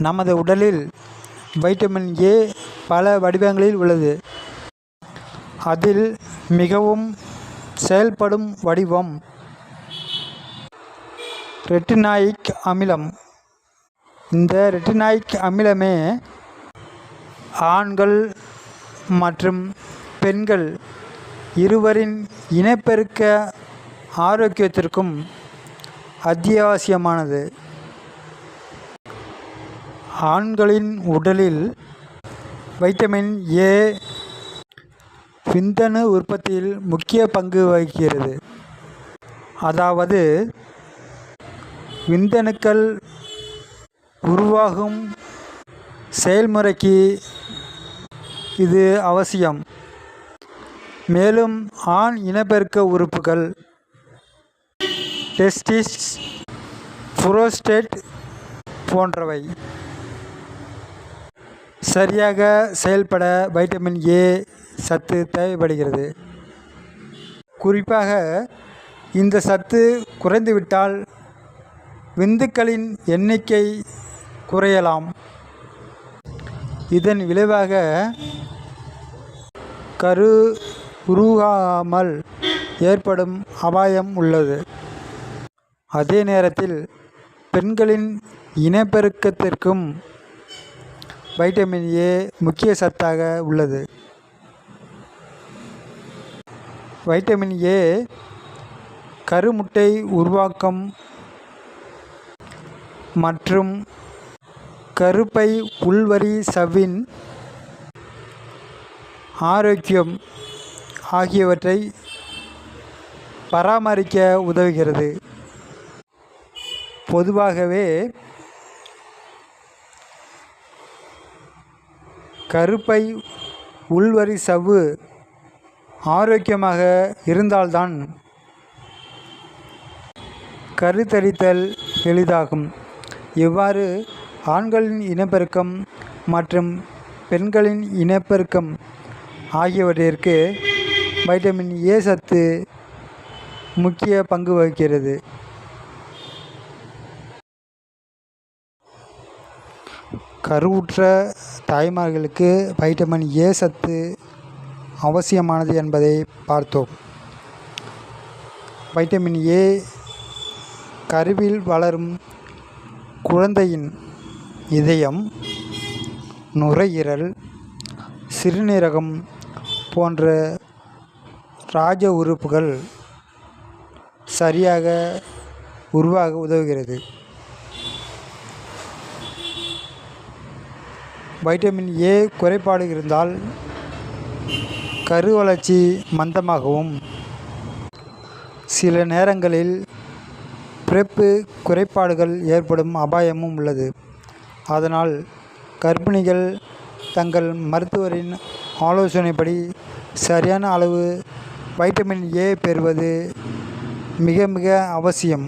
நமது உடலில் vitamin A பல வடிவங்களில் உள்ளது. அதில் மிகவும் செயல்படும் வடிவம் ரெட்டினாயிக் அமிலம். இந்த ரெட்டினாயிக் அமிலமே ஆண்கள் மற்றும் பெண்கள் இருவரின் இனப்பெருக்க ஆரோக்கியத்திற்கும் அத்தியாவசியமானது. ஆண்களின் உடலில் வைட்டமின் ஏ விந்தணு உற்பத்தியில் முக்கிய பங்கு வகிக்கிறது. அதாவது விந்தணுக்கள் உருவாகும் செயல்முறைக்கு இது அவசியம். மேலும் ஆண் இனப்பெருக்க உறுப்புகள் டெஸ்டிஸ், புரோஸ்டேட் போன்றவை சரியாக செயல்பட வைட்டமின் ஏ சத்து தேவைப்படுகிறது. குறிப்பாக இந்த சத்து குறைந்துவிட்டால் விந்துக்களின் எண்ணிக்கை குறையலாம். இதன் விளைவாக கரு உருவாகாமல் ஏற்படும் அபாயம் உள்ளது. அதே நேரத்தில் பெண்களின் இனப்பெருக்கத்திற்கும் வைட்டமின் ஏ முக்கிய சத்தாக உள்ளது. வைட்டமின் ஏ கருமுட்டை உருவாக்கம் மற்றும் கருப்பை உள்வரி சவ்வின் ஆரோக்கியம் ஆகியவற்றை பராமரிக்க உதவுகிறது. பொதுவாகவே கருப்பை உள்வரி சவ்வு ஆரோக்கியமாக இருந்தால்தான் கருத்தரித்தல் எளிதாகும். இவ்வாறு ஆண்களின் இனப்பெருக்கம் மற்றும் பெண்களின் இனப்பெருக்கம் ஆகியவற்றிற்கு வைட்டமின் ஏ சத்து முக்கிய பங்கு வகிக்கிறது. கருவுற்ற தாய்மார்களுக்கு வைட்டமின் ஏ சத்து அவசியமானது என்பதை பார்த்தோம். வைட்டமின் ஏ கருவில் வளரும் குழந்தையின் இதயம், நுரையீரல், சிறுநீரகம் போன்ற ராஜ உறுப்புகள் சரியாக உருவாக உதவுகிறது. வைட்டமின் ஏ குறைபாடு இருந்தால் கரு வளர்ச்சி மந்தமாகவும் சில நேரங்களில் பிறப்பு குறைபாடுகள் ஏற்படும் அபாயமும் உள்ளது. அதனால் கர்ப்பிணிகள் தங்கள் மருத்துவரின் ஆலோசனைப்படி சரியான அளவு வைட்டமின் ஏ பெறுவது மிக மிக அவசியம்.